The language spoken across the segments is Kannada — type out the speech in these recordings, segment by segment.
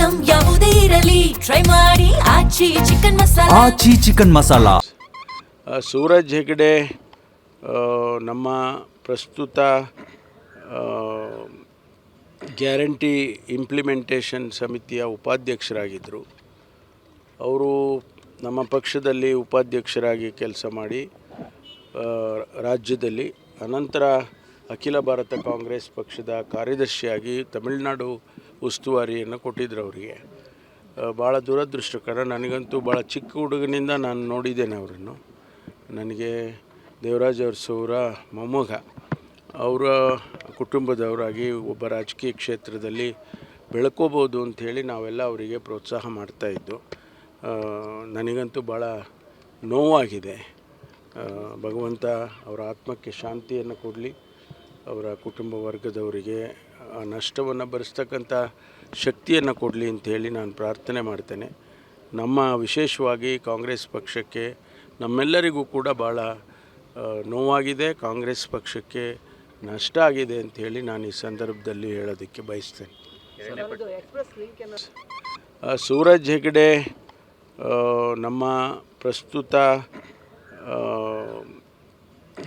ಐಟಂ ಯಾವುದೇ ಇರಲಿ ಟ್ರೈ ಮಾಡಿ ಆಚಿ ಚಿಕನ್ ಮಸಾಲಾ. ಸೂರಜ್ ಹೆಗಡೆ ನಮ್ಮ ಪ್ರಸ್ತುತ ಗ್ಯಾರಂಟಿ ಇಂಪ್ಲಿಮೆಂಟೇಷನ್ ಸಮಿತಿಯ ಉಪಾಧ್ಯಕ್ಷರಾಗಿದ್ದರು. ಅವರು ನಮ್ಮ ಪಕ್ಷದಲ್ಲಿ ಉಪಾಧ್ಯಕ್ಷರಾಗಿ ಕೆಲಸ ಮಾಡಿ ರಾಜ್ಯದಲ್ಲಿ ಅನಂತರ ಅಖಿಲ ಭಾರತ ಕಾಂಗ್ರೆಸ್ ಪಕ್ಷದ ಕಾರ್ಯದರ್ಶಿಯಾಗಿ ತಮಿಳುನಾಡು ಉಸ್ತುವಾರಿಯನ್ನು ಕೊಟ್ಟಿದ್ದರು. ಅವರಿಗೆ ಭಾಳ ದುರದೃಷ್ಟಕರ. ನನಗಂತೂ ಭಾಳ ಚಿಕ್ಕ ಹುಡುಗನಿಂದ ನಾನು ನೋಡಿದ್ದೇನೆ ಅವರನ್ನು. ನನಗೆ ದೇವರಾಜ್ ಅರಸು ಮೊಮ್ಮಗ, ಅವರ ಕುಟುಂಬದವರಾಗಿ ಒಬ್ಬ ರಾಜಕೀಯ ಕ್ಷೇತ್ರದಲ್ಲಿ ಬೆಳ್ಕೋಬೋದು ಅಂಥೇಳಿ ನಾವೆಲ್ಲ ಅವರಿಗೆ ಪ್ರೋತ್ಸಾಹ ಮಾಡ್ತಾಯಿದ್ದು. ನನಗಂತೂ ಭಾಳ ನೋವಾಗಿದೆ. ಭಗವಂತ ಅವರ ಆತ್ಮಕ್ಕೆ ಶಾಂತಿಯನ್ನು ಕೊಡಲಿ, ಅವರ ಕುಟುಂಬ ವರ್ಗದವರಿಗೆ ಆ ನಷ್ಟವನ್ನು ಭರಿಸ್ತಕ್ಕಂಥ ಶಕ್ತಿಯನ್ನು ಕೊಡಲಿ ಅಂಥೇಳಿ ನಾನು ಪ್ರಾರ್ಥನೆ ಮಾಡ್ತೇನೆ. ನಮ್ಮ ವಿಶೇಷವಾಗಿ ಕಾಂಗ್ರೆಸ್ ಪಕ್ಷಕ್ಕೆ ನಮ್ಮೆಲ್ಲರಿಗೂ ಕೂಡ ಭಾಳ ನೋವಾಗಿದೆ. ಕಾಂಗ್ರೆಸ್ ಪಕ್ಷಕ್ಕೆ ನಷ್ಟ ಆಗಿದೆ ಅಂಥೇಳಿ ನಾನು ಈ ಸಂದರ್ಭದಲ್ಲಿ ಹೇಳೋದಕ್ಕೆ ಬಯಸ್ತೇನೆ. ಸೂರಜ್ ಹೆಗಡೆ ನಮ್ಮ ಪ್ರಸ್ತುತ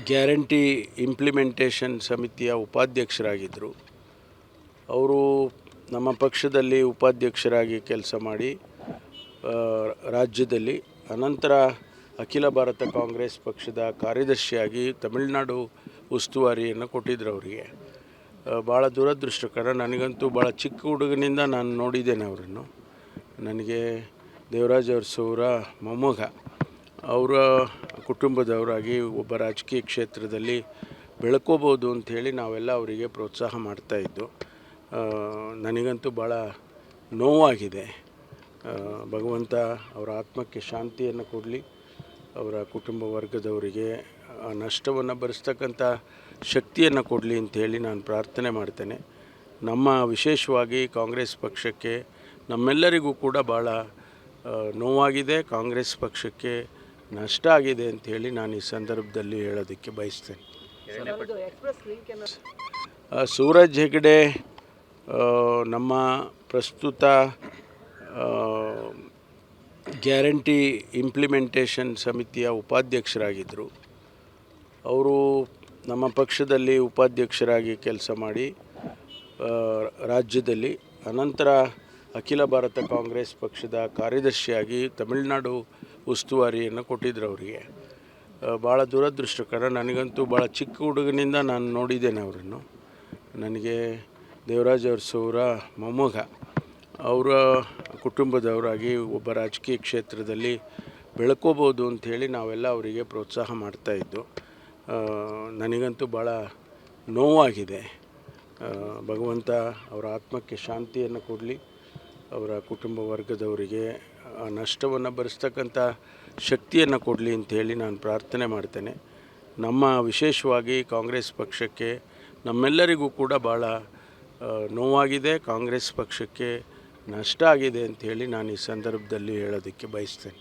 ಗ್ಯಾರಂಟಿ ಇಂಪ್ಲಿಮೆಂಟೇಷನ್ ಸಮಿತಿಯ ಉಪಾಧ್ಯಕ್ಷರಾಗಿದ್ದರು. ಅವರು ನಮ್ಮ ಪಕ್ಷದಲ್ಲಿ ಉಪಾಧ್ಯಕ್ಷರಾಗಿ ಕೆಲಸ ಮಾಡಿ ರಾಜ್ಯದಲ್ಲಿ ಅನಂತರ ಅಖಿಲ ಭಾರತ ಕಾಂಗ್ರೆಸ್ ಪಕ್ಷದ ಕಾರ್ಯದರ್ಶಿಯಾಗಿ ತಮಿಳುನಾಡು ಉಸ್ತುವಾರಿಯನ್ನು ಕೊಟ್ಟಿದ್ದರು. ಅವರಿಗೆ ಭಾಳ ದುರದೃಷ್ಟಕರ. ನನಗಂತೂ ಭಾಳ ಚಿಕ್ಕ ಹುಡುಗನಿಂದ ನಾನು ನೋಡಿದ್ದೇನೆ ಅವರನ್ನು. ನನಗೆ ದೇವರಾಜ್ ಅರಸು ಮೊಮ್ಮಗ, ಅವರ ಕುಟುಂಬದವರಾಗಿ ಒಬ್ಬ ರಾಜಕೀಯ ಕ್ಷೇತ್ರದಲ್ಲಿ ಬೆಳ್ಕೋಬೋದು ಅಂಥೇಳಿ ನಾವೆಲ್ಲ ಅವರಿಗೆ ಪ್ರೋತ್ಸಾಹ ಮಾಡ್ತಾಯಿದ್ದು. ನನಗಂತೂ ಭಾಳ ನೋವಾಗಿದೆ. ಭಗವಂತ ಅವರ ಆತ್ಮಕ್ಕೆ ಶಾಂತಿಯನ್ನು ಕೊಡಲಿ, ಅವರ ಕುಟುಂಬ ವರ್ಗದವರಿಗೆ ಆ ನಷ್ಟವನ್ನು ಭರಿಸ್ತಕ್ಕಂಥ ಶಕ್ತಿಯನ್ನು ಕೊಡಲಿ ಅಂಥೇಳಿ ನಾನು ಪ್ರಾರ್ಥನೆ ಮಾಡ್ತೇನೆ. ನಮ್ಮ ವಿಶೇಷವಾಗಿ ಕಾಂಗ್ರೆಸ್ ಪಕ್ಷಕ್ಕೆ ನಮ್ಮೆಲ್ಲರಿಗೂ ಕೂಡ ಭಾಳ ನೋವಾಗಿದೆ. ಕಾಂಗ್ರೆಸ್ ಪಕ್ಷಕ್ಕೆ ನಷ್ಟ ಆಗಿದೆ ಅಂಥೇಳಿ ನಾನು ಈ ಸಂದರ್ಭದಲ್ಲಿ ಹೇಳೋದಕ್ಕೆ ಬಯಸ್ತೇನೆ. ಸೂರಜ್ ಹೆಗಡೆ ನಮ್ಮ ಪ್ರಸ್ತುತ ಗ್ಯಾರಂಟಿ ಇಂಪ್ಲಿಮೆಂಟೇಷನ್ ಸಮಿತಿಯ ಉಪಾಧ್ಯಕ್ಷರಾಗಿದ್ದರು. ಅವರು ನಮ್ಮ ಪಕ್ಷದಲ್ಲಿ ಉಪಾಧ್ಯಕ್ಷರಾಗಿ ಕೆಲಸ ಮಾಡಿ ರಾಜ್ಯದಲ್ಲಿ ಅನಂತರ ಅಖಿಲ ಭಾರತ ಕಾಂಗ್ರೆಸ್ ಪಕ್ಷದ ಕಾರ್ಯದರ್ಶಿಯಾಗಿ ತಮಿಳುನಾಡು ಉಸ್ತುವಾರಿಯನ್ನು ಕೊಟ್ಟಿದ್ದರು. ಅವರಿಗೆ ಭಾಳ ದುರದೃಷ್ಟಕರ. ನನಗಂತೂ ಭಾಳ ಚಿಕ್ಕ ಹುಡುಗನಿಂದ ನಾನು ನೋಡಿದ್ದೇನೆ ಅವರನ್ನು. ನನಗೆ ದೇವರಾಜ್ ಅರಸು ಮೊಮ್ಮಗ, ಅವರ ಕುಟುಂಬದವರಾಗಿ ಒಬ್ಬ ರಾಜಕೀಯ ಕ್ಷೇತ್ರದಲ್ಲಿ ಬೆಳ್ಕೋಬೋದು ಅಂಥೇಳಿ ನಾವೆಲ್ಲ ಅವರಿಗೆ ಪ್ರೋತ್ಸಾಹ ಮಾಡ್ತಾಯಿದ್ದು. ನನಗಂತೂ ಭಾಳ ನೋವಾಗಿದೆ. ಭಗವಂತ ಅವರ ಆತ್ಮಕ್ಕೆ ಶಾಂತಿಯನ್ನು ಕೊಡಲಿ, ಅವರ ಕುಟುಂಬ ವರ್ಗದವರಿಗೆ ಆ ನಷ್ಟವನ್ನು ಭರಿಸ್ತಕ್ಕಂಥ ಶಕ್ತಿಯನ್ನು ಕೊಡಲಿ ಅಂಥೇಳಿ ನಾನು ಪ್ರಾರ್ಥನೆ ಮಾಡ್ತೇನೆ. ನಮ್ಮ ವಿಶೇಷವಾಗಿ ಕಾಂಗ್ರೆಸ್ ಪಕ್ಷಕ್ಕೆ ನಮ್ಮೆಲ್ಲರಿಗೂ ಕೂಡ ಭಾಳ ನೋವಾಗಿದೆ. ಕಾಂಗ್ರೆಸ್ ಪಕ್ಷಕ್ಕೆ ನಷ್ಟ ಆಗಿದೆ ಅಂಥೇಳಿ ನಾನು ಈ ಸಂದರ್ಭದಲ್ಲಿ ಹೇಳೋದಕ್ಕೆ ಬಯಸ್ತೇನೆ.